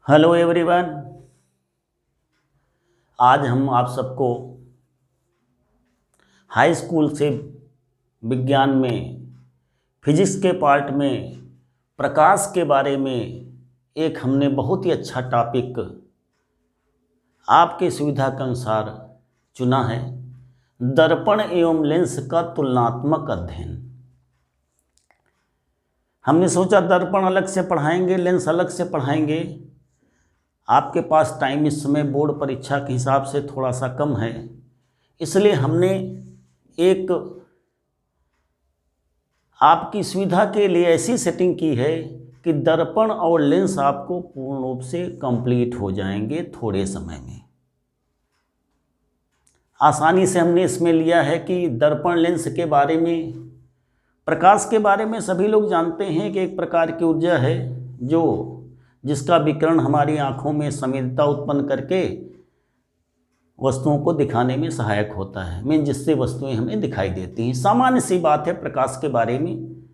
Hello everyone. आज हम आप सबको हाई स्कूल से विज्ञान में फिजिक्स के पार्ट में प्रकाश के बारे में एक हमने बहुत ही अच्छा टॉपिक आपके सुविधा के अनुसार चुना है। दर्पण एवं लेंस का तुलनात्मक अध्ययन। हमने सोचा दर्पण अलग से पढ़ाएंगे, लेंस अलग से पढ़ाएंगे। आपके पास टाइम इस समय बोर्ड परीक्षा के हिसाब से थोड़ा सा कम है, इसलिए हमने एक आपकी सुविधा के लिए ऐसी सेटिंग की है कि दर्पण और लेंस आपको पूर्ण रूप से कंप्लीट हो जाएंगे थोड़े समय में। आसानी से हमने इसमें लिया है कि दर्पण लेंस के बारे में, प्रकाश के बारे में सभी लोग जानते हैं कि एक प्रकार की ऊर्जा है जिसका विकिरण हमारी आँखों में संवेदना उत्पन्न करके वस्तुओं को दिखाने में सहायक होता है, जिससे वस्तुएं हमें दिखाई देती हैं। सामान्य सी बात है प्रकाश के बारे में।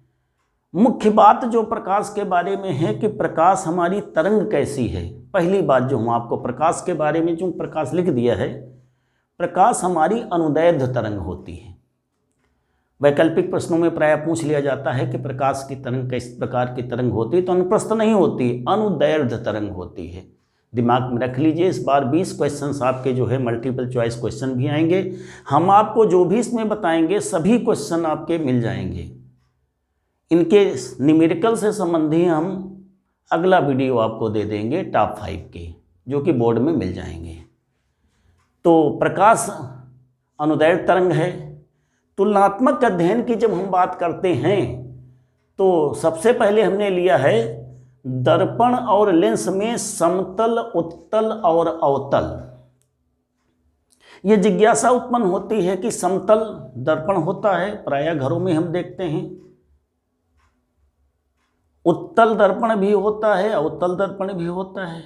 मुख्य बात जो प्रकाश के बारे में है कि प्रकाश हमारी तरंग कैसी है। पहली बात जो हम आपको प्रकाश के बारे में जो प्रकाश लिख दिया है, प्रकाश हमारी अनुदैर्ध्य तरंग होती है। वैकल्पिक प्रश्नों में प्रायः पूछ लिया जाता है कि प्रकाश की तरंग किस प्रकार की तरंग होती है, तो अनुप्रस्थ नहीं होती, अनुदैर्ध्य तरंग होती है। दिमाग में रख लीजिए। इस बार 20 क्वेश्चंस आपके जो है मल्टीपल चॉइस क्वेश्चन भी आएंगे। हम आपको जो भी इसमें बताएंगे सभी क्वेश्चन आपके मिल जाएंगे। इनके न्यूमेरिकल से संबंधी हम अगला वीडियो आपको दे देंगे टॉप 5 के, जो कि बोर्ड में मिल जाएंगे। तो प्रकाश अनुदैर्ध्य तरंग है। तुलनात्मक अध्ययन की जब हम बात करते हैं तो सबसे पहले हमने लिया है दर्पण और लेंस में समतल, उत्तल और अवतल। ये जिज्ञासा उत्पन्न होती है कि समतल दर्पण होता है, प्रायः घरों में हम देखते हैं। उत्तल दर्पण भी होता है, अवतल दर्पण भी होता है।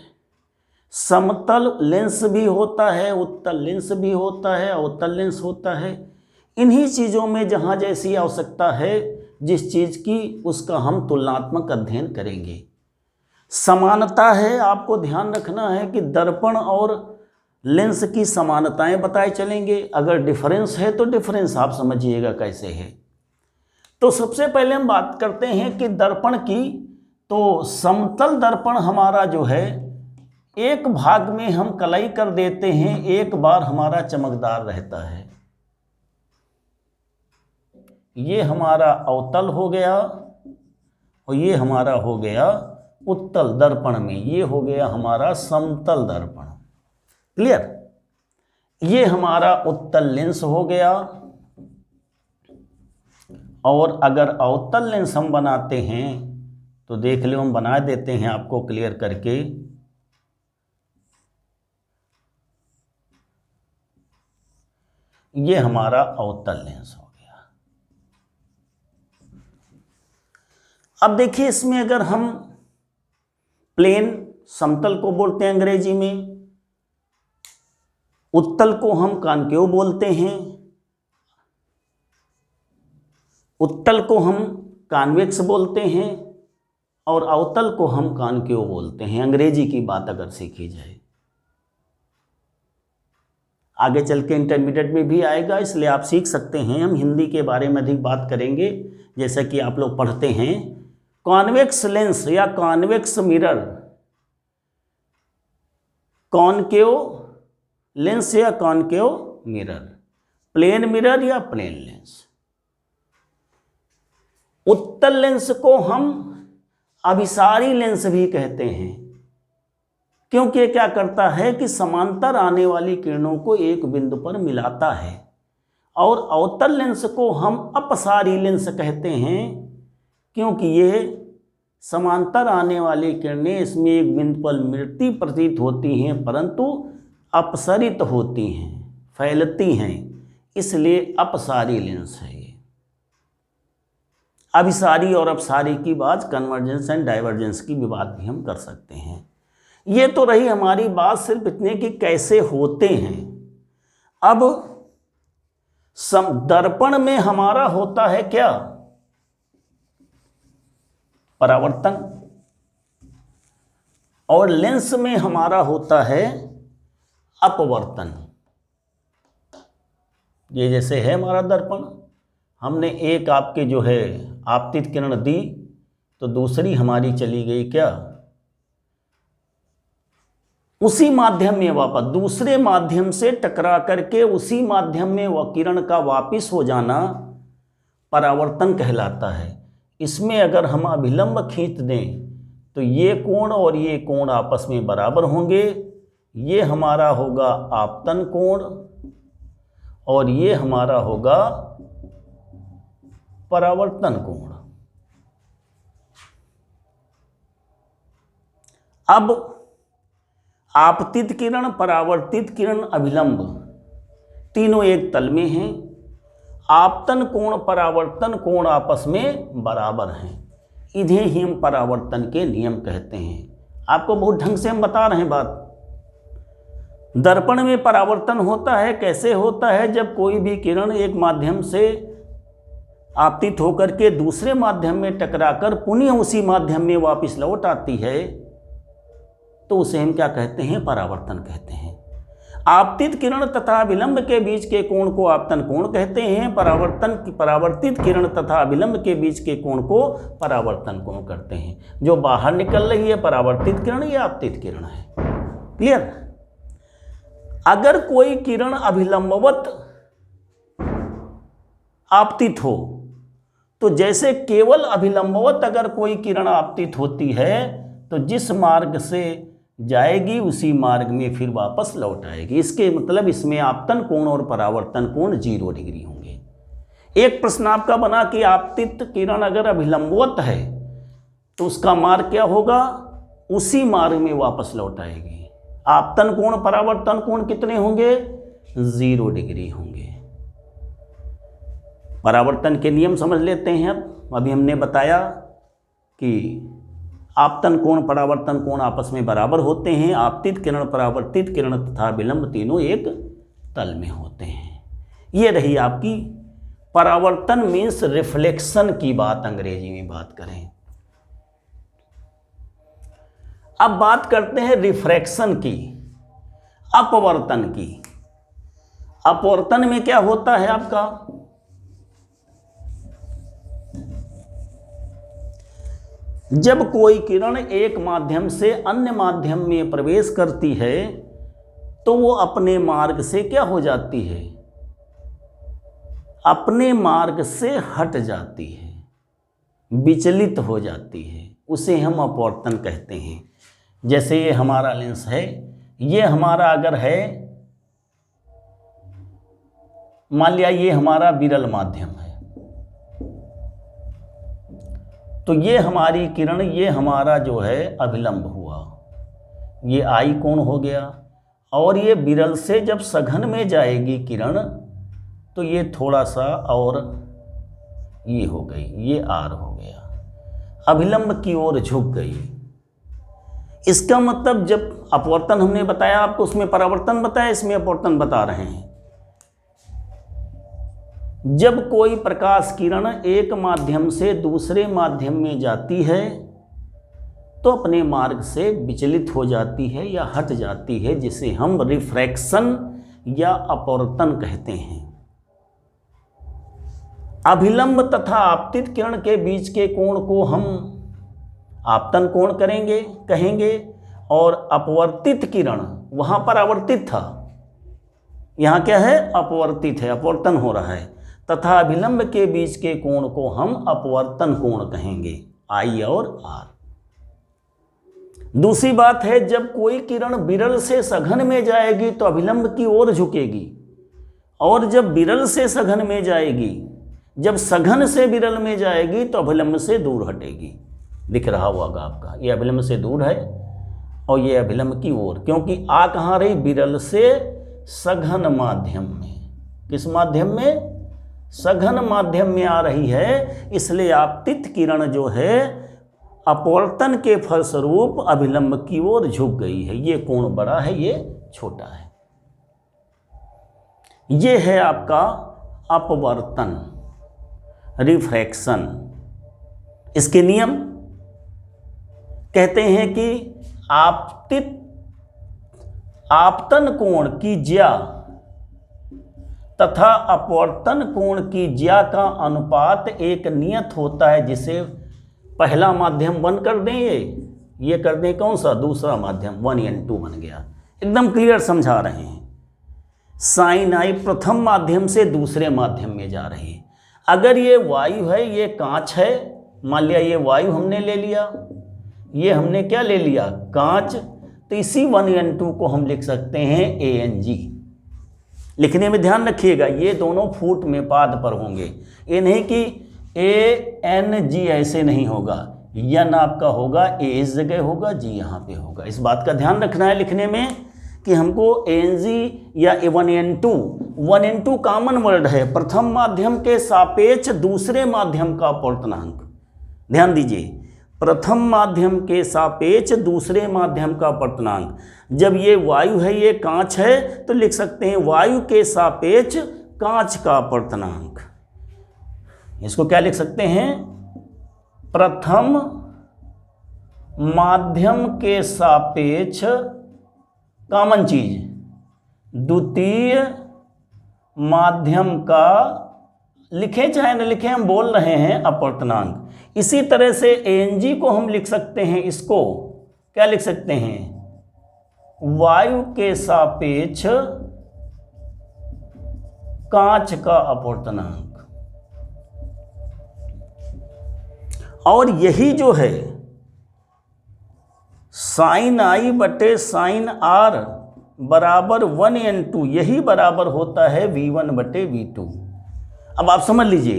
समतल लेंस भी होता है, उत्तल लेंस भी होता है, अवतल लेंस होता है। इन्हीं चीज़ों में जहाँ जैसी आवश्यकता है जिस चीज़ की, उसका हम तुलनात्मक अध्ययन करेंगे। समानता है, आपको ध्यान रखना है कि दर्पण और लेंस की समानताएं बताए चलेंगे। अगर डिफरेंस है तो डिफरेंस आप समझिएगा कैसे है। तो सबसे पहले हम बात करते हैं कि दर्पण की। तो समतल दर्पण हमारा जो है एक भाग में हम कलई कर देते हैं, एक बार हमारा चमकदार रहता है। ये हमारा अवतल हो गया और ये हमारा हो गया उत्तल दर्पण में। ये हो गया हमारा समतल दर्पण। क्लियर? ये हमारा उत्तल लेंस हो गया। और अगर अवतल लेंस हम बनाते हैं तो देख लो, हम बना देते हैं आपको क्लियर करके। ये हमारा अवतल लेंस हो गया। अब देखिए, इसमें अगर हम प्लेन समतल को बोलते हैं अंग्रेजी में, उत्तल को हम कॉनकेव बोलते हैं, उत्तल को हम कॉन्वेक्स बोलते हैं और अवतल को हम कॉनकेव बोलते हैं। अंग्रेजी की बात अगर सीखी जाए, आगे चल के इंटरमीडिएट में भी आएगा, इसलिए आप सीख सकते हैं। हम हिंदी के बारे में अधिक बात करेंगे। जैसा कि आप लोग पढ़ते हैं कॉन्वेक्स लेंस या कॉन्वेक्स मिरर, कॉनकेव लेंस या कॉनकेव मिरर, प्लेन मिरर या प्लेन लेंस। उत्तल लेंस को हम अभिसारी लेंस भी कहते हैं, क्योंकि ये क्या करता है कि समांतर आने वाली किरणों को एक बिंदु पर मिलाता है। और अवतल लेंस को हम अपसारी लेंस कहते हैं, क्योंकि ये समांतर आने वाली किरणें इसमें एक बिंदु पर मिलती प्रतीत होती हैं, परंतु अपसरित होती हैं, फैलती हैं, इसलिए अपसारी लेंस है ये। अभिसारी और अपसारी की बात कन्वर्जेंस एंड डाइवर्जेंस की भी बात भी हम कर सकते हैं। ये तो रही हमारी बात सिर्फ इतने कि कैसे होते हैं। अब दर्पण में हमारा होता है क्या? परावर्तन। और लेंस में हमारा होता है अपवर्तन। ये जैसे है हमारा दर्पण, हमने एक आपके जो है आपतित किरण दी तो दूसरी हमारी चली गई क्या, उसी माध्यम में वापस दूसरे माध्यम से टकरा करके उसी माध्यम में वह किरण का वापस हो जाना परावर्तन कहलाता है। इसमें अगर हम अभिलंब खींच दें तो ये कोण और ये कोण आपस में बराबर होंगे। ये हमारा होगा आपतन कोण और ये हमारा होगा परावर्तन कोण। अब आपतित किरण, परावर्तित किरण, अभिलंब तीनों एक तल में हैं। आपतन कोण परावर्तन कोण आपस में बराबर हैं। इन्हें ही हम परावर्तन के नियम कहते हैं। आपको बहुत ढंग से हम बता रहे हैं बात। दर्पण में परावर्तन होता है, कैसे होता है, जब कोई भी किरण एक माध्यम से आपतित होकर के दूसरे माध्यम में टकराकर पुनः उसी माध्यम में वापस लौट आती है तो उसे हम क्या कहते हैं, परावर्तन कहते हैं। आपतित किरण तथा अभिलंब के बीच के कोण को आपतन कोण कहते हैं। परावर्तित किरण तथा अभिलंब के बीच के कोण को परावर्तन कोण करते हैं। जो बाहर निकल रही है परावर्तित किरण, ये आपतित किरण है। क्लियर। अगर कोई किरण अभिलंबवत आपतित हो तो जैसे केवल अभिलंबवत अगर कोई किरण आपतित होती है तो जिस मार्ग से जाएगी उसी मार्ग में फिर वापस लौट आएगी। इसके मतलब इसमें आपतन कोण और परावर्तन कोण 0 डिग्री होंगे। एक प्रश्न आपका बना कि आपतित किरण अगर अभिलंबवत है तो उसका मार्ग क्या होगा, उसी मार्ग में वापस लौट आएगी। आपतन कोण परावर्तन कोण कितने होंगे, 0 डिग्री होंगे। परावर्तन के नियम समझ लेते हैं। अब अभी हमने बताया कि आपतन कोण परावर्तन कोण आपस में बराबर होते हैं। आपतित किरण, परावर्तित किरण तथा विलंब तीनों एक तल में होते हैं। ये रही आपकी परावर्तन मीन्स रिफ्लेक्शन की बात, अंग्रेजी में बात करें। अब बात करते हैं रिफ्रैक्शन की, अपवर्तन की। अपवर्तन में क्या होता है आपका, जब कोई किरण एक माध्यम से अन्य माध्यम में प्रवेश करती है तो वो अपने मार्ग से क्या हो जाती है, अपने मार्ग से हट जाती है, विचलित हो जाती है। उसे हम अपवर्तन कहते हैं। जैसे ये हमारा लेंस है, ये हमारा अगर है, मान लिया ये हमारा विरल माध्यम है, तो ये हमारी किरण, ये हमारा जो है अभिलंब हुआ, ये आई कोण हो गया। और ये विरल से जब सघन में जाएगी किरण तो ये थोड़ा सा और ये हो गई, ये आर हो गया, अभिलंब की ओर झुक गई। इसका मतलब जब अपवर्तन हमने बताया आपको, उसमें परावर्तन बताया, इसमें अपवर्तन बता रहे हैं। जब कोई प्रकाश किरण एक माध्यम से दूसरे माध्यम में जाती है तो अपने मार्ग से विचलित हो जाती है या हट जाती है, जिसे हम रिफ्रैक्शन या अपवर्तन कहते हैं। अभिलंब तथा आपतित किरण के बीच के कोण को हम आपतन कोण कहेंगे और अपवर्तित किरण, वहां पर आवर्तित था, यहाँ क्या है, अपवर्तित है, अपवर्तन हो रहा है, तथा अभिलंब के बीच के कोण को हम अपवर्तन कोण कहेंगे, आई और आर। दूसरी बात है, जब कोई किरण विरल से सघन में जाएगी तो अभिलंब की ओर झुकेगी, और जब विरल से सघन में जाएगी, जब सघन से विरल में जाएगी तो अभिलंब से दूर हटेगी। दिख रहा होगा आपका, ये अभिलंब से दूर है और ये अभिलंब की ओर, क्योंकि आ कहाँ रही, विरल से सघन माध्यम में। किस माध्यम में, सघन माध्यम में आ रही है, इसलिए आपतित किरण जो है अपवर्तन के फलस्वरूप अभिलंब की ओर झुक गई है। ये कोण बड़ा है, ये छोटा है। ये है आपका अपवर्तन, रिफ्रैक्शन। इसके नियम कहते हैं कि आपतन कोण की ज्या तथा अपवर्तन कोण की ज्या का अनुपात एक नियत होता है, जिसे पहला माध्यम 1 कर दें, ये कर दें कौन सा, दूसरा माध्यम 1n2 बन गया। एकदम क्लियर समझा रहे हैं। साइन आई प्रथम माध्यम से दूसरे माध्यम में जा रही है। अगर ये वायु है, ये कांच है, मान लिया ये वायु हमने ले लिया, ये हमने क्या ले लिया, कांच, तो इसी 1n2 को हम लिख सकते हैं ANG। लिखने में ध्यान रखिएगा, ये दोनों फुट में पाद पर होंगे, ये नहीं कि ANG ऐसे नहीं होगा, यन आपका होगा, A इस जगह होगा, G यहाँ पे होगा। इस बात का ध्यान रखना है लिखने में कि हमको ANG या 1n2 कॉमन वर्ड है, प्रथम माध्यम के सापेक्ष दूसरे माध्यम का अपवर्तनांक। ध्यान दीजिए, प्रथम माध्यम के सापेक्ष दूसरे माध्यम का अपवर्तनांक। जब ये वायु है, ये कांच है, तो लिख सकते हैं वायु के सापेक्ष कांच का अपवर्तनांक। इसको क्या लिख सकते हैं, प्रथम माध्यम के सापेक्ष कॉमन चीज द्वितीय माध्यम का, लिखे चाहे न लिखे, हम बोल रहे हैं अपवर्तनांक। इसी तरह से ANG को हम लिख सकते हैं, इसको क्या लिख सकते हैं, वायु के सापेक्ष कांच का अपवर्तनांक। और यही जो है साइन आई बटे साइन आर बराबर 1n2, यही बराबर होता है V1 बटे V2। अब आप समझ लीजिए,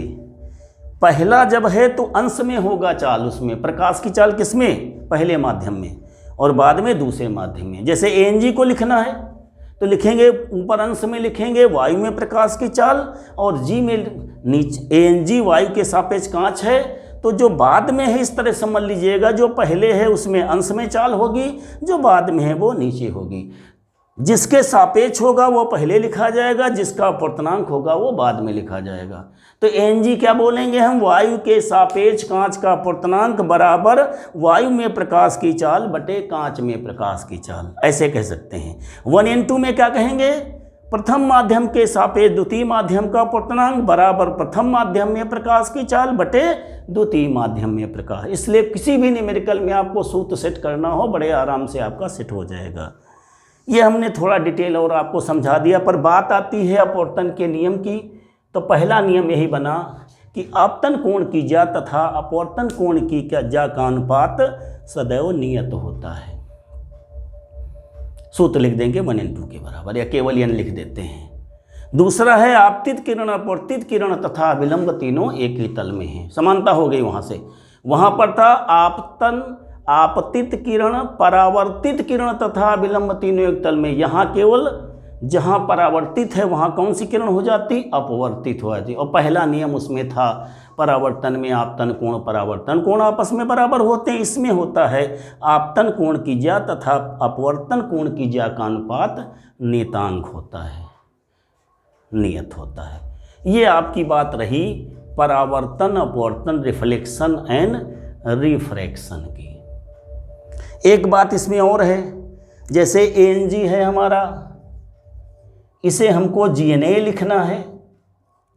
पहला जब है तो अंश में होगा चाल, उसमें प्रकाश की चाल किसमें, पहले माध्यम में, और बाद में दूसरे माध्यम में। जैसे ANG को लिखना है तो लिखेंगे, ऊपर अंश में लिखेंगे वायु में प्रकाश की चाल, और G में नीचे ANG वायु के सापेक्ष कांच है, तो जो बाद में है इस तरह समझ लीजिएगा, जो पहले है उसमें अंश में चाल होगी, जो बाद में है वो नीचे होगी। जिसके सापेक्ष होगा वो पहले लिखा जाएगा, जिसका अपवर्तनांक होगा वो बाद में लिखा जाएगा। तो ANG क्या बोलेंगे हम, वायु के सापेक्ष कांच का अपवर्तनांक बराबर वायु में प्रकाश की चाल बटे कांच में प्रकाश की चाल, ऐसे कह सकते हैं। 1n2 में क्या कहेंगे, प्रथम माध्यम के सापेक्ष द्वितीय माध्यम का अपवर्तनांक बराबर प्रथम माध्यम में प्रकाश की चाल बटे द्वितीय माध्यम में प्रकाश। इसलिए किसी भी न्यूमेरिकल में आपको सूत्र सेट करना हो, बड़े आराम से आपका सेट हो जाएगा। ये हमने थोड़ा डिटेल और आपको समझा दिया। पर बात आती है अपवर्तन के नियम की, तो पहला नियम यही बना कि आपतन कोण की ज्या तथा अपवर्तन कोण की ज्या का अनुपात सदैव नियत होता है। सूत्र लिख देंगे 1n2 के बराबर, या केवल n लिख देते हैं। दूसरा है आपतित किरण, अपवर्तित किरण तथा विलंब तीनों एक ही तल में हैं। समानता हो गई वहाँ से। वहाँ पर था आपतन, आपतित किरण, परावर्तित किरण तथा विलंब तीनों एक तल में। यहाँ केवल जहाँ परावर्तित है वहाँ कौन सी किरण हो जाती, अपवर्तित हो जाती। और पहला नियम उसमें था परावर्तन में आपतन कोण परावर्तन कोण आपस में बराबर होते हैं। इसमें होता है आपतन कोण की ज्या तथा अपवर्तन कोण की ज्या का अनुपात नियतांक होता है, नियत होता है। ये आपकी बात रही परावर्तन, अपवर्तन, रिफ्लेक्शन एंड रिफ्रैक्शन की। एक बात इसमें और है, जैसे ANG है हमारा, इसे हमको GNA लिखना है।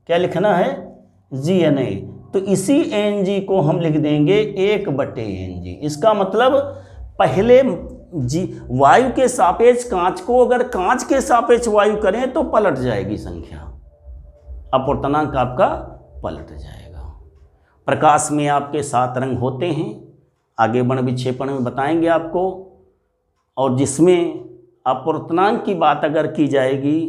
क्या लिखना है, GNA। तो इसी ANG को हम लिख देंगे 1/ANG। इसका मतलब पहले वायु के सापेक्ष कांच को अगर कांच के सापेक्ष वायु करें तो पलट जाएगी संख्या, अपवर्तनांक आपका पलट जाएगा। प्रकाश में आपके 7 रंग होते हैं, आगे बण विक्षेपण में बताएंगे आपको। और जिसमें अपवर्तनांक की बात अगर की जाएगी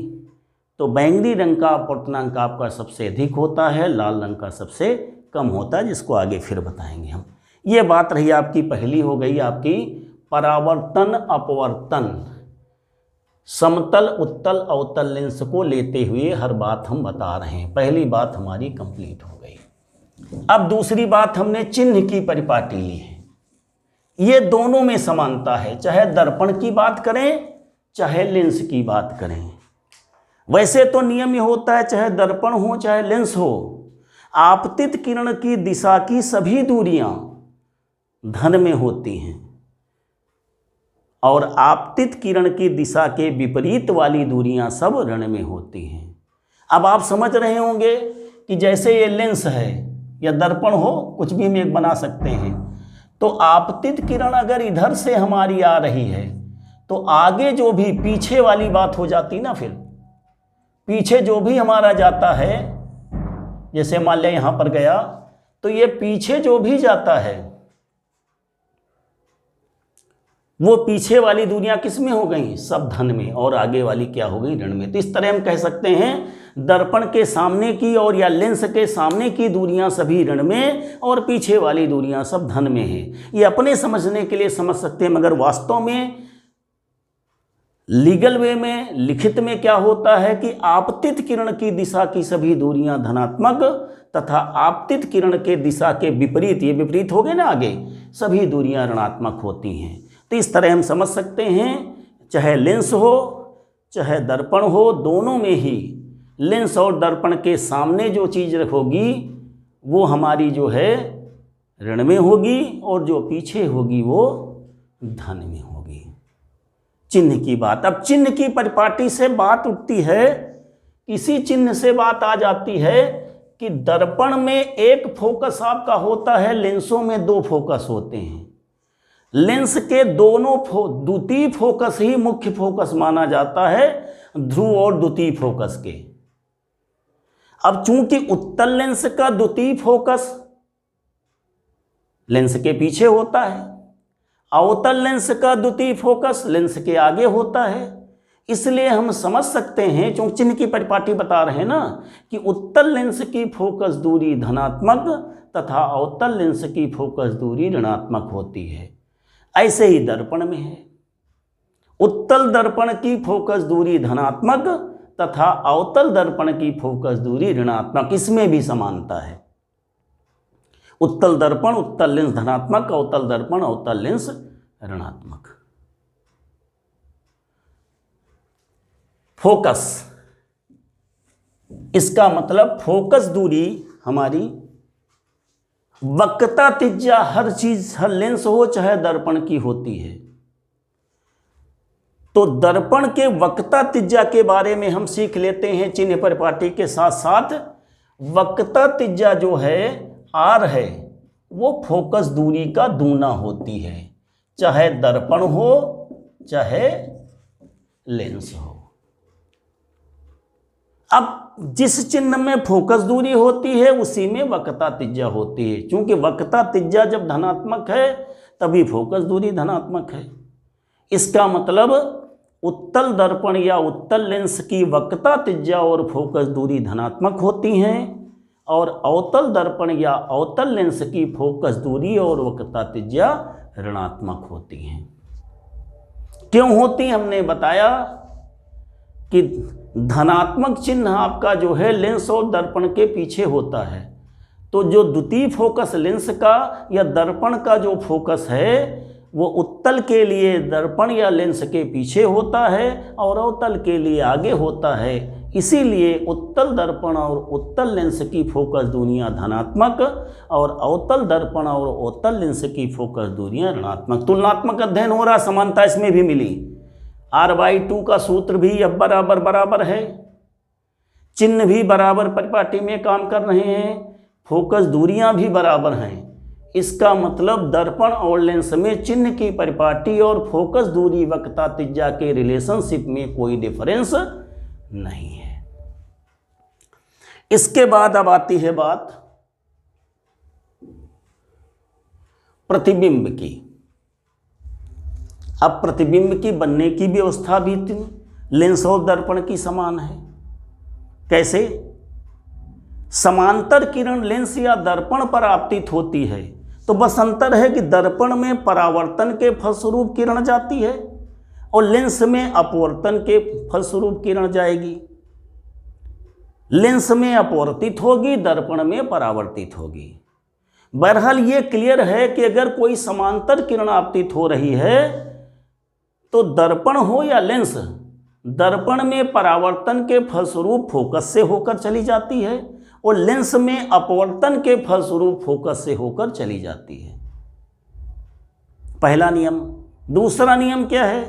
तो बैंगनी रंग का अपवर्तनांक आपका सबसे अधिक होता है, लाल रंग का सबसे कम होता है, जिसको आगे फिर बताएंगे हम। ये बात रही आपकी पहली, हो गई आपकी परावर्तन अपवर्तन, समतल उत्तल अवतल लेंस को लेते हुए हर बात हम बता रहे हैं। पहली बात हमारी कंप्लीट हो गई। अब दूसरी बात, हमने चिन्ह की परिपाटी ली है। ये दोनों में समानता है, चाहे दर्पण की बात करें चाहे लेंस की बात करें। वैसे तो नियम ये होता है चाहे दर्पण हो चाहे लेंस हो, आपतित किरण की दिशा की सभी दूरियां धन में होती हैं, और आपतित किरण की दिशा के विपरीत वाली दूरियां सब ऋण में होती हैं। अब आप समझ रहे होंगे कि जैसे ये लेंस है या दर्पण हो, कुछ भी हम एक बना सकते हैं, तो आपतित किरण अगर इधर से हमारी आ रही है तो आगे जो भी पीछे वाली बात हो जाती ना, फिर पीछे जो भी हमारा जाता है, जैसे मान लिया यहां पर गया, तो ये पीछे जो भी जाता है वो पीछे वाली दूरियां किस में हो गई? सब धन में, और आगे वाली क्या हो गई? ऋण में। तो इस तरह हम कह सकते हैं दर्पण के सामने की और या लेंस के सामने की दूरियां सभी ऋण में और पीछे वाली दूरियां सब धन में हैं। ये अपने समझने के लिए समझ सकते हैं, मगर वास्तव में लीगल वे में, लिखित में क्या होता है कि आपतित किरण की दिशा की सभी दूरियां धनात्मक तथा आपतित किरण के दिशा के विपरीत, ये विपरीत हो गए ना आगे, सभी दूरियां ऋणात्मक होती हैं। तो इस तरह हम समझ सकते हैं, चाहे लेंस हो चाहे दर्पण हो, दोनों में ही लेंस और दर्पण के सामने जो चीज़ होगी वो हमारी जो है ऋण में होगी और जो पीछे होगी वो धन में होगी। चिन्ह की बात, अब चिन्ह की परिपाटी से बात उठती है, इसी चिन्ह से बात आ जाती है कि दर्पण में एक फोकस आपका होता है, लेंसों में दो फोकस होते हैं। लेंस के दोनों द्वितीय फोकस ही मुख्य फोकस माना जाता है, ध्रुव और द्वितीय फोकस के। अब चूंकि उत्तल लेंस का द्वितीय फोकस लेंस के पीछे होता है, अवतल लेंस का द्वितीय फोकस लेंस के आगे होता है, इसलिए हम समझ सकते हैं, चूंकि चिन्ह की परिपाटी बता रहे हैं ना, कि उत्तल लेंस की फोकस दूरी धनात्मक तथा अवतल लेंस की फोकस दूरी ऋणात्मक होती है। ऐसे ही दर्पण में है, उत्तल दर्पण की फोकस दूरी धनात्मक तथा अवतल दर्पण की फोकस दूरी ऋणात्मक, इसमें भी समानता है। उत्तल दर्पण उत्तल लेंस धनात्मक, अवतल दर्पण अवतल लेंस ऋणात्मक। फोकस, इसका मतलब फोकस दूरी हमारी वक्रता त्रिज्या, हर चीज, हर लेंस हो चाहे दर्पण की होती है। तो दर्पण के वक्रता त्रिज्या के बारे में हम सीख लेते हैं चिन्ह परिपाटी के साथ साथ। वक्रता त्रिज्या जो है आर है, वो फोकस दूरी का दूना होती है, चाहे दर्पण हो चाहे लेंस हो। अब जिस चिन्ह में फोकस दूरी होती है उसी में वक्रता त्रिज्या होती है। चूंकि वक्रता त्रिज्या जब धनात्मक है तभी फोकस दूरी धनात्मक है। इसका मतलब उत्तल दर्पण या उत्तल लेंस की वक्रता त्रिज्या और फोकस दूरी धनात्मक होती हैं और अवतल दर्पण या अवतल लेंस की फोकस दूरी और वक्रता त्रिज्या ऋणात्मक होती हैं। क्यों होती, हमने बताया कि धनात्मक चिन्ह आपका जो है लेंस और दर्पण के पीछे होता है, तो जो द्वितीय फोकस लेंस का या दर्पण का जो फोकस है वो उत्तल के लिए दर्पण या लेंस के पीछे होता है और अवतल के लिए आगे होता है। इसीलिए उत्तल दर्पण और उत्तल लेंस की फोकस दूरियां धनात्मक और अवतल दर्पण और अवतल लेंस की फोकस दूरियां ऋणात्मक। तुलनात्मक अध्ययन हो रहा, समानता इसमें भी मिली। R/2 का सूत्र भी अब बराबर बराबर है, चिन्ह भी बराबर परिपाटी में काम कर रहे हैं, फोकस दूरियां भी बराबर हैं। इसका मतलब दर्पण और लेंस में चिन्ह की परिपाटी और फोकस दूरी वक्रता त्रिज्या के रिलेशनशिप में कोई डिफरेंस नहीं है। इसके बाद अब आती है बात प्रतिबिंब की। अब प्रतिबिंब की बनने की व्यवस्था भी लेंस और दर्पण की समान है। कैसे? समांतर किरण लेंस या दर्पण पर आपतित होती है, तो बस अंतर है कि दर्पण में परावर्तन के फलस्वरूप किरण जाती है और लेंस में अपवर्तन के फलस्वरूप किरण जाएगी। लेंस में अपवर्तित होगी, दर्पण में परावर्तित होगी। बहरहाल ये क्लियर है कि अगर कोई समांतर किरण आपतित हो रही है तो दर्पण हो या लेंस, दर्पण में परावर्तन के फलस्वरूप फोकस से होकर चली जाती है और लेंस में अपवर्तन के फलस्वरूप फोकस से होकर चली जाती है। पहला नियम दूसरा नियम क्या है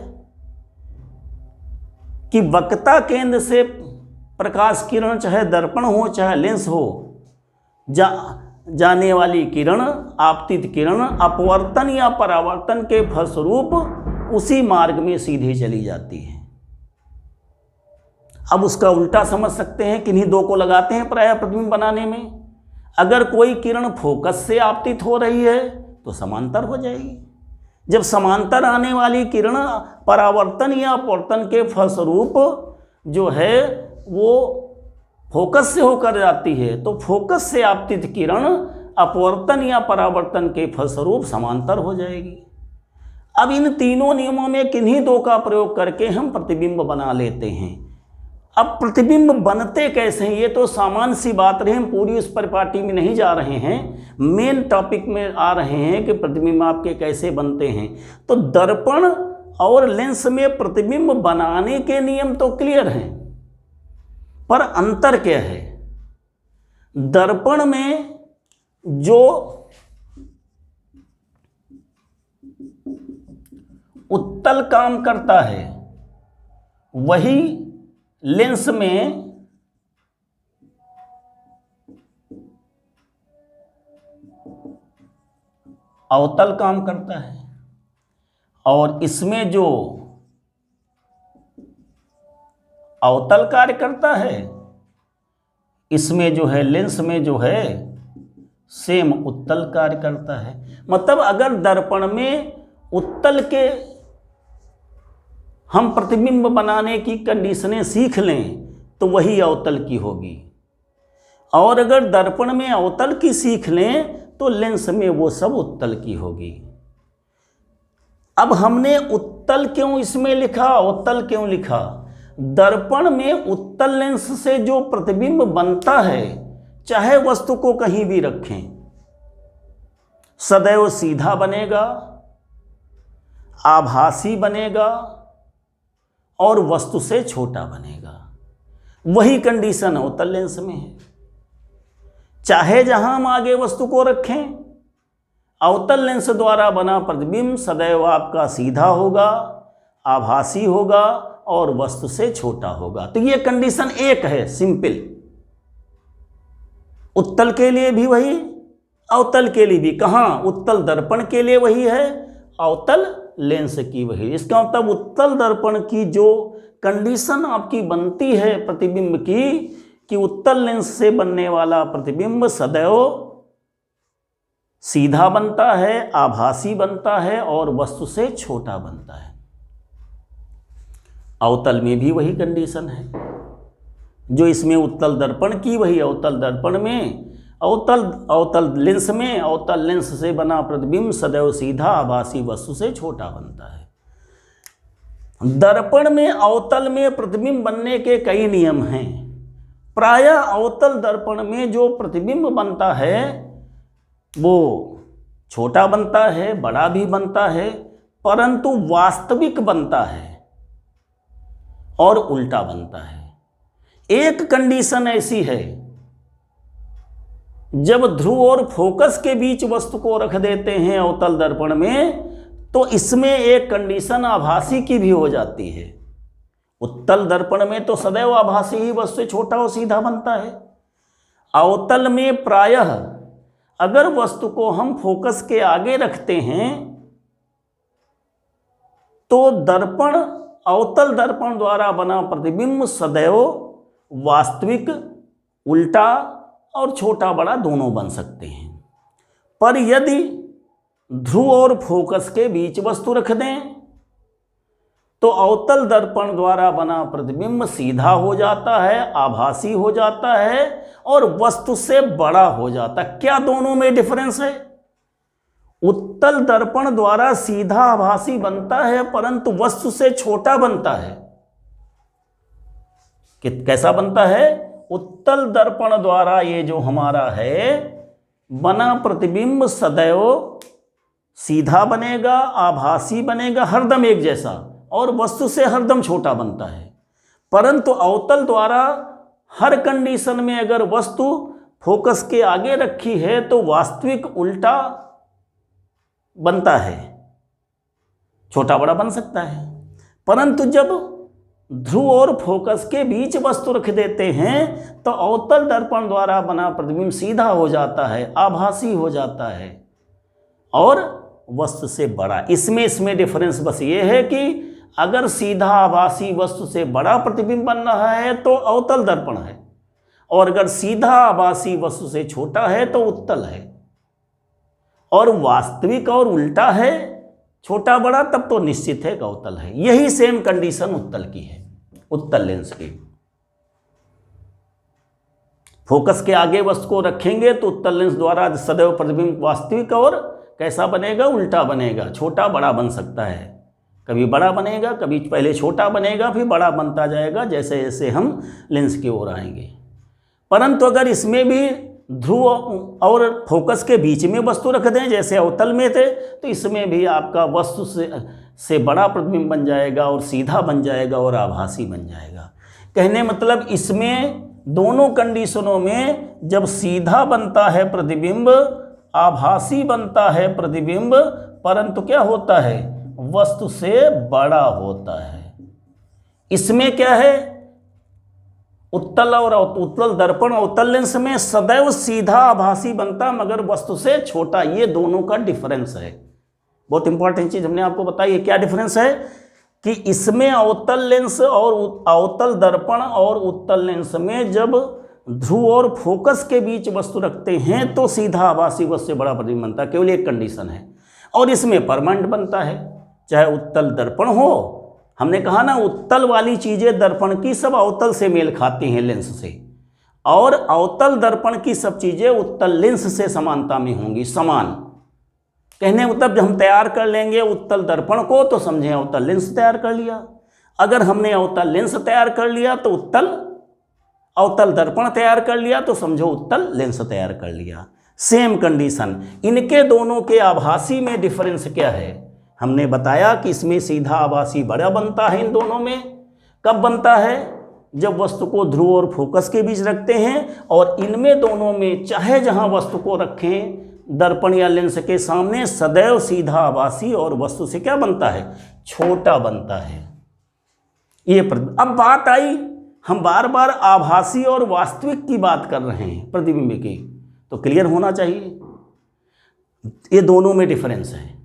कि वक्रता केंद्र से प्रकाश किरण, चाहे दर्पण हो चाहे लेंस हो, जाने वाली किरण, आपतित किरण अपवर्तन या परावर्तन के फलस्वरूप उसी मार्ग में सीधे चली जाती है। अब उसका उल्टा समझ सकते हैं, किन्हीं दो को लगाते हैं प्रायः प्रतिबिंब बनाने में। अगर कोई किरण फोकस से आपतित हो रही है तो समांतर हो जाएगी। जब समांतर आने वाली किरण परावर्तन या अपवर्तन के फलस्वरूप जो है वो फोकस से होकर जाती है, तो फोकस से आपतित किरण अपवर्तन या परावर्तन के फलस्वरूप समांतर हो जाएगी। अब इन तीनों नियमों में किन्हीं दो का प्रयोग करके हम प्रतिबिंब बना लेते हैं। अब प्रतिबिंब बनते कैसे हैं, ये तो सामान्य सी बात रही, हम पूरी उस परिपाटी में नहीं जा रहे हैं, मेन टॉपिक में आ रहे हैं कि प्रतिबिंब आपके कैसे बनते हैं। तो दर्पण और लेंस में प्रतिबिंब बनाने के नियम तो क्लियर हैं, पर अंतर क्या है? दर्पण में जो उत्तल काम करता है वही लेंस में अवतल काम करता है, और इसमें जो अवतल कार्य करता है इसमें जो है लेंस में जो है सेम उत्तल कार्य करता है। मतलब अगर दर्पण में उत्तल के हम प्रतिबिंब बनाने की कंडीशनें सीख लें तो वही अवतल की होगी, और अगर दर्पण में अवतल की सीख लें तो लेंस में वो सब उत्तल की होगी। अब हमने उत्तल क्यों इसमें लिखा, अवतल क्यों लिखा? दर्पण में उत्तल लेंस से जो प्रतिबिंब बनता है, चाहे वस्तु को कहीं भी रखें, सदैव सीधा बनेगा, आभासी बनेगा और वस्तु से छोटा बनेगा। वही कंडीशन अवतल लेंस में है। चाहे जहां हम आगे वस्तु को रखें, अवतल लेंस द्वारा बना प्रतिबिंब सदैव आपका सीधा होगा, आभासी होगा और वस्तु से छोटा होगा। तो ये कंडीशन एक है, सिंपल। उत्तल के लिए भी वही, अवतल के लिए भी। कहां? उत्तल दर्पण के लिए वही है, अवतल लेंस की वही। इसका मतलब उत्तल दर्पण की जो कंडीशन आपकी बनती है प्रतिबिंब की, कि उत्तल लेंस से बनने वाला प्रतिबिंब सदैव सीधा बनता है, आभासी बनता है और वस्तु से छोटा बनता है। अवतल में भी वही कंडीशन है जो इसमें उत्तल दर्पण की, वही अवतल दर्पण में, अवतल लेंस में, अवतल लेंस से बना प्रतिबिंब सदैव सीधा, आभासी वस्तु से छोटा बनता है। दर्पण में अवतल में प्रतिबिंब बनने के कई नियम हैं। प्रायः अवतल दर्पण में जो प्रतिबिंब बनता है वो छोटा बनता है, बड़ा भी बनता है, परंतु वास्तविक बनता है और उल्टा बनता है। एक कंडीशन ऐसी है, जब ध्रुव और फोकस के बीच वस्तु को रख देते हैं अवतल दर्पण में, तो इसमें एक कंडीशन आभासी की भी हो जाती है। उत्तल दर्पण में तो सदैव आभासी ही वस्तु से छोटा और सीधा बनता है। अवतल में प्रायः अगर वस्तु को हम फोकस के आगे रखते हैं तो दर्पण, अवतल दर्पण द्वारा बना प्रतिबिंब सदैव वास्तविक, उल्टा और छोटा बड़ा दोनों बन सकते हैं। पर यदि ध्रुव और फोकस के बीच वस्तु रख दें तो अवतल दर्पण द्वारा बना प्रतिबिंब सीधा हो जाता है, आभासी हो जाता है और वस्तु से बड़ा हो जाता है। क्या दोनों में डिफरेंस है? उत्तल दर्पण द्वारा सीधा आभासी बनता है परंतु वस्तु से छोटा बनता है। कैसा बनता है? उत्तल दर्पण द्वारा ये जो हमारा है बना प्रतिबिंब सदैव सीधा बनेगा, आभासी बनेगा, हरदम एक जैसा, और वस्तु से हरदम छोटा बनता है। परंतु अवतल द्वारा हर कंडीशन में अगर वस्तु फोकस के आगे रखी है तो वास्तविक उल्टा बनता है। छोटा बड़ा बन सकता है। परंतु जब ध्रुव और फोकस के बीच वस्तु रख देते हैं तो अवतल दर्पण द्वारा बना प्रतिबिंब सीधा हो जाता है, आभासी हो जाता है और वस्तु से बड़ा। इसमें डिफरेंस बस ये है कि अगर सीधा आभासी वस्तु से बड़ा प्रतिबिंब बन रहा है तो अवतल दर्पण है, और अगर सीधा आभासी वस्तु से छोटा है तो उत्तल है। और वास्तविक और उल्टा है, छोटा बड़ा, तब तो निश्चित है कि अवतल है। यही सेम कंडीशन उत्तल की है, उत्तल लेंस की। फोकस के आगे वस्तु को रखेंगे तो उत्तल लेंस द्वारा सदैव प्रतिबिंब वास्तविक और कैसा बनेगा, उल्टा बनेगा, छोटा बड़ा बन सकता है। कभी बड़ा बनेगा, कभी पहले छोटा बनेगा, फिर बड़ा बनता जाएगा जैसे जैसे हम लेंस की ओर आएंगे। परंतु अगर इसमें भी ध्रुव और फोकस के बीच में वस्तु रख दें जैसे अवतल में थे, तो इसमें भी आपका वस्तु से बड़ा प्रतिबिंब बन जाएगा और सीधा बन जाएगा और आभासी बन जाएगा। कहने मतलब इसमें दोनों कंडीशनों में जब सीधा बनता है प्रतिबिंब, आभासी बनता है प्रतिबिंब, परंतु क्या होता है, वस्तु से बड़ा होता है। इसमें क्या है, उत्तल और उत्तल दर्पण अवतल लेंस में सदैव सीधा आभासी बनता मगर वस्तु से छोटा। ये दोनों का डिफरेंस है। बहुत इंपॉर्टेंट चीज हमने आपको बताई है। क्या डिफरेंस है कि इसमें अवतल लेंस और अवतल दर्पण और उत्तल लेंस में जब ध्रुव और फोकस के बीच वस्तु रखते हैं तो सीधा आभासी वस्तु से बड़ा प्रतिबिंब बनता है। केवल एक कंडीशन है, और इसमें परमानेंट बनता है, चाहे उत्तल दर्पण हो। हमने कहा ना, उत्तल वाली चीज़ें दर्पण की सब अवतल से मेल खाती हैं लेंस से, और अवतल दर्पण की सब चीज़ें उत्तल लेंस से समानता में होंगी, समान। कहने मतलब जब हम तैयार कर लेंगे उत्तल दर्पण को तो समझें अवतल लेंस तैयार कर लिया। अगर हमने अवतल लेंस तैयार कर लिया तो अवतल दर्पण तैयार कर लिया तो समझो उत्तल लेंस तैयार कर लिया। Same condition. इनके दोनों के आभासी में डिफरेंस क्या है, हमने बताया कि इसमें सीधा आभासी बड़ा बनता है। इन दोनों में कब बनता है, जब वस्तु को ध्रुव और फोकस के बीच रखते हैं, और इनमें दोनों में चाहे जहां वस्तु को रखें दर्पण या लेंस के सामने, सदैव सीधा आभासी और वस्तु से क्या बनता है, छोटा बनता है। ये अब बात आई, हम बार बार आभासी और वास्तविक की बात कर रहे हैं प्रतिबिंब की, तो क्लियर होना चाहिए ये दोनों में डिफरेंस है।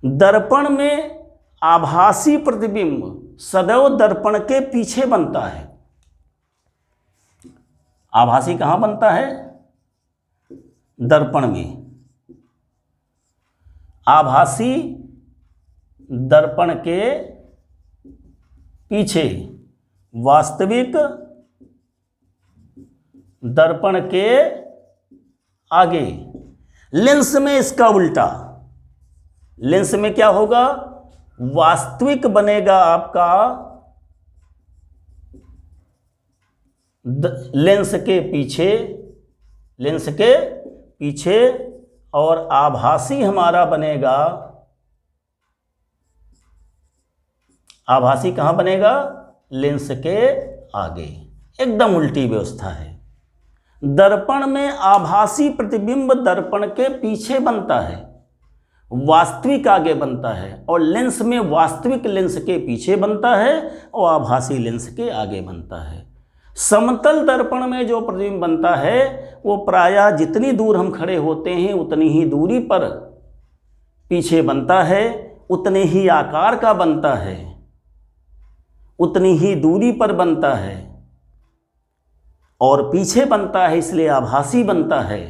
दर्पण में आभासी प्रतिबिंब सदैव दर्पण के पीछे बनता है। आभासी कहां बनता है, दर्पण में। आभासी दर्पण के पीछे, वास्तविक दर्पण के आगे। लेंस में इसका उल्टा, लेंस में क्या होगा, वास्तविक बनेगा आपका लेंस के पीछे, लेंस के पीछे, और आभासी हमारा बनेगा, आभासी कहां बनेगा, लेंस के आगे। एकदम उल्टी व्यवस्था है। दर्पण में आभासी प्रतिबिंब दर्पण के पीछे बनता है, वास्तविक आगे बनता है, और लेंस में वास्तविक लेंस के पीछे बनता है और आभासी लेंस के आगे बनता है। समतल दर्पण में जो प्रतिबिंब बनता है वो प्रायः जितनी दूर हम खड़े होते हैं उतनी ही दूरी पर पीछे बनता है, उतने ही आकार का बनता है, उतनी ही दूरी पर बनता है और पीछे बनता है, इसलिए आभासी बनता है।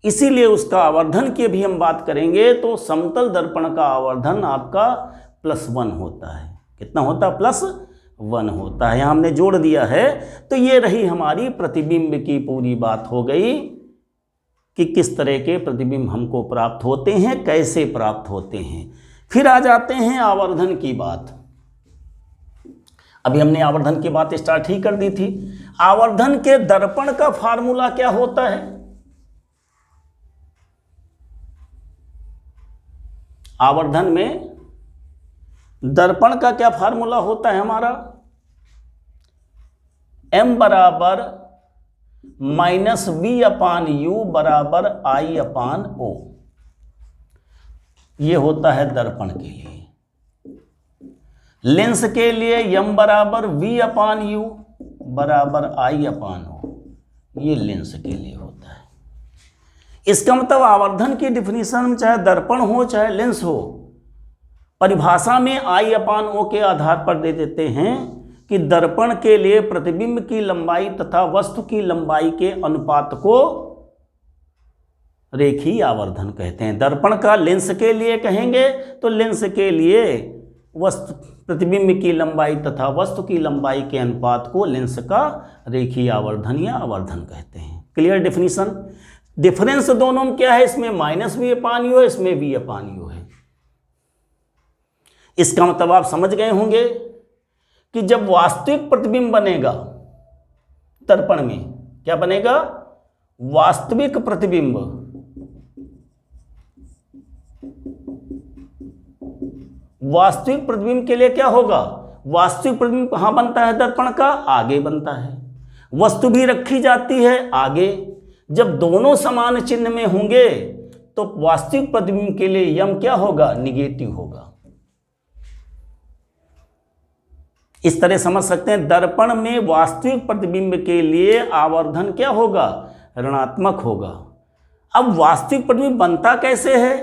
इसीलिए उसका आवर्धन की भी हम बात करेंगे तो समतल दर्पण का आवर्धन आपका +1 होता है। कितना होता है, +1 होता है। यहाँ हमने जोड़ दिया है। तो ये रही हमारी प्रतिबिंब की पूरी बात हो गई कि किस तरह के प्रतिबिंब हमको प्राप्त होते हैं, कैसे प्राप्त होते हैं। फिर आ जाते हैं आवर्धन की बात। अभी हमने आवर्धन की बात स्टार्ट ही कर दी थी। आवर्धन के दर्पण का फार्मूला क्या होता है, आवर्धन में दर्पण का क्या फार्मूला होता है हमारा, m बराबर -v/u बराबर I/O। ये होता है दर्पण के लिए। लेंस के लिए यम बराबर वी अपान यू बराबर आई अपान ओ, ये लेंस के लिए होता है। इसका मतलब आवर्धन की डिफिनीशन में चाहे दर्पण हो चाहे लेंस हो, परिभाषा में आई अपान ओ के आधार पर दे देते हैं कि दर्पण के लिए प्रतिबिंब की लंबाई तथा वस्तु की लंबाई के अनुपात को रेखीय आवर्धन कहते हैं। दर्पण का लेंस के लिए कहेंगे तो लेंस के लिए वस्तु प्रतिबिंब की लंबाई तथा वस्तु की लंबाई के अनुपात को लेंस का रेखीय आवर्धन या आवर्धन कहते हैं। Clear definition. डिफरेंस दोनों में क्या है, इसमें माइनस वी अपान यू है, इसमें वी अपान यू है। इसका मतलब आप समझ गए होंगे कि जब वास्तविक प्रतिबिंब बनेगा दर्पण में, क्या बनेगा, वास्तविक प्रतिबिंब, वास्तविक प्रतिबिंब के लिए क्या होगा, वास्तविक प्रतिबिंब कहां बनता है, दर्पण का आगे बनता है, वस्तु भी रखी जाती है आगे। जब दोनों समान चिन्ह में होंगे तो वास्तविक प्रतिबिंब के लिए यम क्या होगा, निगेटिव होगा। इस तरह समझ सकते हैं, दर्पण में वास्तविक प्रतिबिंब के लिए आवर्धन क्या होगा, ऋणात्मक होगा। अब वास्तविक प्रतिबिंब बनता कैसे है,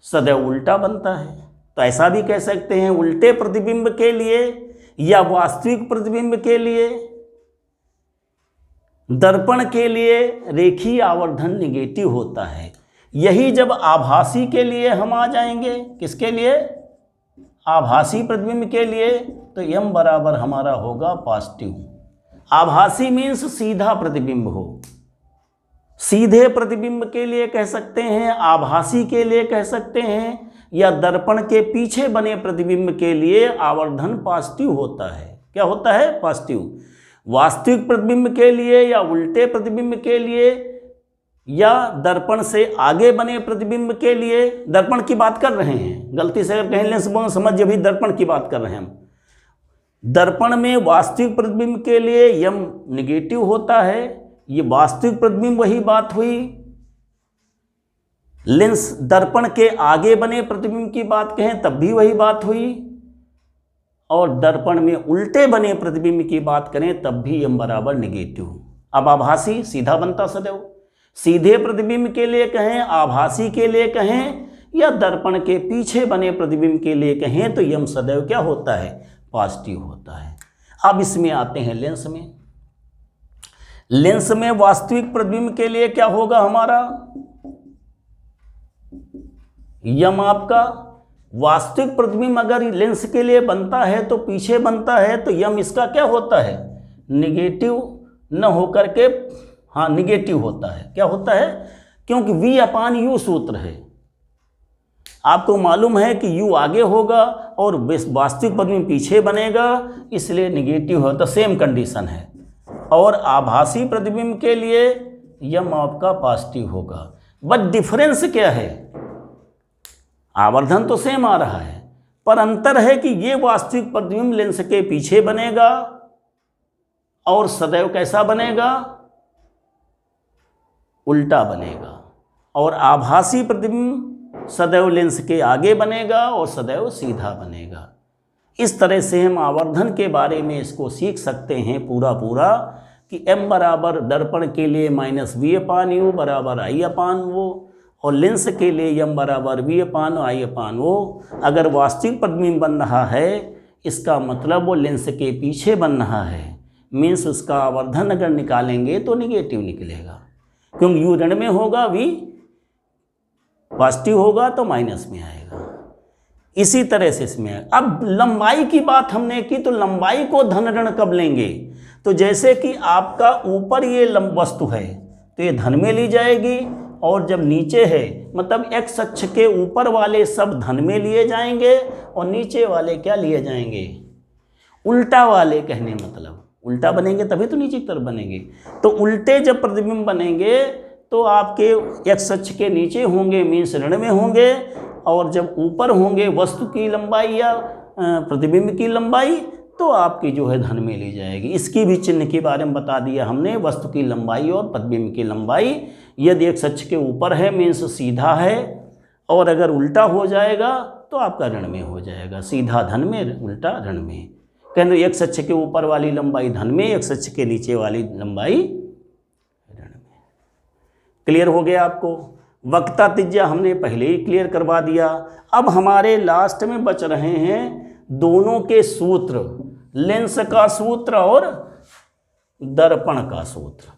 सदैव उल्टा बनता है। तो ऐसा भी कह सकते हैं, उल्टे प्रतिबिंब के लिए या वास्तविक प्रतिबिंब के लिए दर्पण के लिए रेखीय आवर्धन निगेटिव होता है। यही जब आभासी के लिए हम आ जाएंगे, किसके लिए, आभासी प्रतिबिंब के लिए, तो यम बराबर हमारा होगा पॉजिटिव। आभासी मीन्स सीधा प्रतिबिंब हो, सीधे प्रतिबिंब के लिए कह सकते हैं, आभासी के लिए कह सकते हैं, या दर्पण के पीछे बने प्रतिबिंब के लिए आवर्धन पॉजिटिव होता है। क्या होता है, पॉजिटिव। वास्तविक प्रतिबिंब के लिए या उल्टे प्रतिबिंब के लिए या दर्पण से आगे बने प्रतिबिंब के लिए, दर्पण की बात कर रहे हैं, गलती से अगर कहीं लेंस बोल समझ, अभी दर्पण की बात कर रहे हैं हम। दर्पण में वास्तविक प्रतिबिंब के लिए यम निगेटिव होता है, ये वास्तविक प्रतिबिंब वही बात हुई। लेंस दर्पण के आगे बने प्रतिबिंब की बात कहें तब भी वही बात हुई, और दर्पण में उल्टे बने प्रतिबिंब की बात करें तब भी यम बराबर निगेटिव। अब आभासी सीधा बनता सदैव, सीधे प्रतिबिंब के लिए कहें, आभासी के लिए कहें, या दर्पण के पीछे बने प्रतिबिंब के लिए कहें, तो यम सदैव क्या होता है, पॉजिटिव होता है। अब इसमें आते हैं लेंस में। लेंस में वास्तविक प्रतिबिंब के लिए क्या होगा हमारा, यम आपका वास्तविक प्रतिबिंब अगर लेंस के लिए बनता है तो पीछे बनता है, तो यम इसका क्या होता है, निगेटिव न होकर के, हाँ निगेटिव होता है। क्या होता है, क्योंकि वी अपान यू सूत्र है, आपको मालूम है कि यू आगे होगा और वास्तविक प्रतिबिंब पीछे बनेगा, इसलिए निगेटिव होता, सेम कंडीशन है। और आभासी प्रतिबिंब के लिए यम आपका पॉजिटिव होगा। बट डिफरेंस क्या है, आवर्धन तो सेम आ रहा है, पर अंतर है कि ये वास्तविक प्रतिबिंब लेंस के पीछे बनेगा और सदैव कैसा बनेगा, उल्टा बनेगा, और आभासी प्रतिबिंब सदैव लेंस के आगे बनेगा और सदैव सीधा बनेगा। इस तरह से हम आवर्धन के बारे में इसको सीख सकते हैं पूरा कि m बराबर दर्पण के लिए माइनस वी अपान यू बराबर आई अपान वो, और लेंस के लिए m बराबर वी अपान आई अपान वो। अगर वास्तविक प्रतिबिंब बन रहा है, इसका मतलब वो लेंस के पीछे बन रहा है, मीन्स उसका आवर्धन अगर निकालेंगे तो निगेटिव निकलेगा, क्योंकि यू ऋण में होगा, वी पॉजिटिव होगा तो माइनस में आएगा। इसी तरह से इसमें अब लंबाई की बात हमने की, तो लंबाई को धन ऋण कब लेंगे, तो जैसे कि आपका ऊपर ये वस्तु है तो ये धन में ली जाएगी, और जब नीचे है मतलब एक्स अक्ष के ऊपर वाले सब धन में लिए जाएंगे और नीचे वाले क्या लिए जाएंगे, उल्टा वाले। कहने मतलब उल्टा बनेंगे तभी तो नीचे की तरफ बनेंगे। तो उल्टे जब प्रतिबिंब बनेंगे तो आपके एक्स अक्ष के नीचे होंगे, मीन्स ऋण में होंगे, और जब ऊपर होंगे वस्तु की लंबाई या प्रतिबिंब की लंबाई, तो आपकी जो है धन में ली जाएगी। इसकी भी चिन्ह के बारे में बता दिया हमने, वस्तु की लंबाई और प्रतिबिंब की लंबाई। यदि एक्स अक्ष के ऊपर है मीन्स सीधा है, और अगर उल्टा हो जाएगा तो आपका ऋण में हो जाएगा, सीधा धन में उल्टा ऋण में। कहने x अक्ष के ऊपर वाली लंबाई धन में, x अक्ष के नीचे वाली लंबाई ऋण में। क्लियर हो गया आपको? वक्रता त्रिज्या हमने पहले ही क्लियर करवा दिया। अब हमारे लास्ट में बच रहे हैं दोनों के सूत्र, लेंस का सूत्र और दर्पण का सूत्र।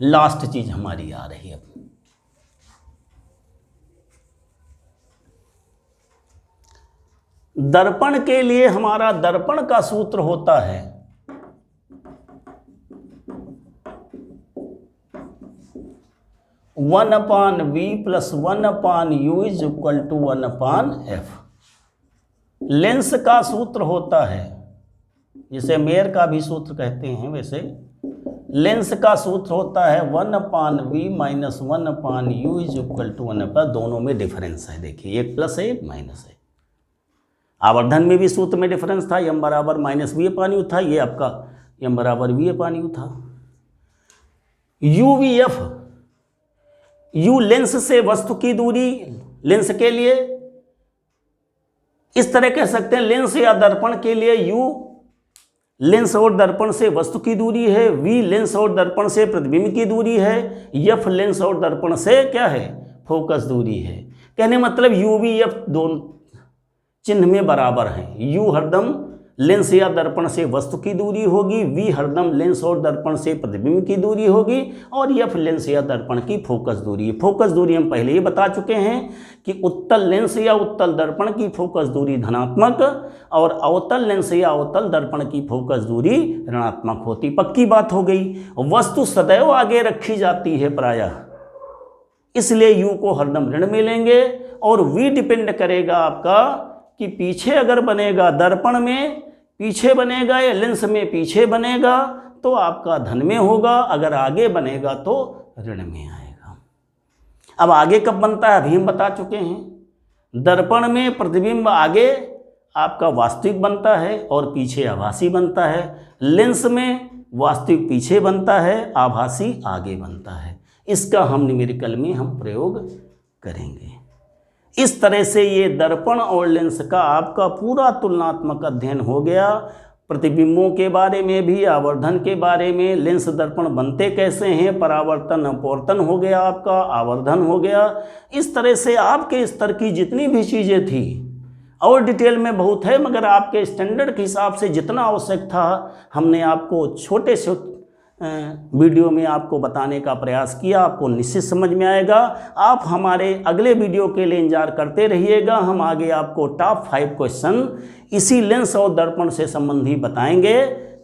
लास्ट चीज हमारी आ रही है। दर्पण के लिए हमारा दर्पण का सूत्र होता है 1/v + 1/u = 1/f। लेंस का सूत्र होता है, जिसे मेयर का भी सूत्र कहते हैं, वैसे लेंस का सूत्र होता है 1/v - 1/u = 1/f। दोनों में डिफरेंस है, देखिए एक प्लस है एक माइनस है। आवर्धन में भी सूत्र में डिफरेंस था, m बराबर -v/u था, ये आपका m बराबर v/u था। UVF, U लेंस से वस्तु की दूरी, लेंस के लिए इस तरह कह सकते हैं, लेंस या दर्पण के लिए U लेंस और दर्पण से वस्तु की दूरी है, V लेंस और दर्पण से प्रतिबिंब की दूरी है, F लेंस और दर्पण से क्या है, फोकस दूरी है। कहने मतलब UVF दोनों चिन्ह में बराबर हैं। U हरदम लेंस या दर्पण से वस्तु की दूरी होगी, V हरदम लेंस और दर्पण से प्रतिबिंब की दूरी होगी, और F लेंस या दर्पण की फोकस दूरी। फोकस दूरी हम पहले ही बता चुके हैं कि उत्तल लेंस या उत्तल दर्पण की फोकस दूरी धनात्मक और अवतल लेंस या अवतल दर्पण की फोकस दूरी ऋणात्मक होती। पक्की बात हो गई। वस्तु सदैव आगे रखी जाती है प्रायः, इसलिए U को हरदम ऋण में लेंगे, और V डिपेंड करेगा आपका कि पीछे अगर बनेगा, दर्पण में पीछे बनेगा या लेंस में पीछे बनेगा तो आपका धन में होगा, अगर आगे बनेगा तो ऋण में आएगा। अब आगे कब बनता है अभी हम बता चुके हैं। दर्पण में प्रतिबिंब आगे आपका वास्तविक बनता है और पीछे आभासी बनता है, लेंस में वास्तविक पीछे बनता है, आभासी आगे बनता है। इसका हम न्यूमेरिकल में हम प्रयोग करेंगे। इस तरह से ये दर्पण और लेंस का आपका पूरा तुलनात्मक अध्ययन हो गया। प्रतिबिंबों के बारे में भी, आवर्धन के बारे में, लेंस दर्पण बनते कैसे हैं, परावर्तन अपवर्तन हो गया आपका, आवर्धन हो गया। इस तरह से आपके स्तर की जितनी भी चीज़ें थी, और डिटेल में बहुत है, मगर आपके स्टैंडर्ड के हिसाब से जितना आवश्यक था हमने आपको छोटे से वीडियो में आपको बताने का प्रयास किया। आपको निश्चित समझ में आएगा। आप हमारे अगले वीडियो के लिए इंतजार करते रहिएगा। हम आगे आपको टॉप 5 क्वेश्चन इसी लेंस और दर्पण से संबंधी बताएंगे।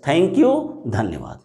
थैंक यू, धन्यवाद।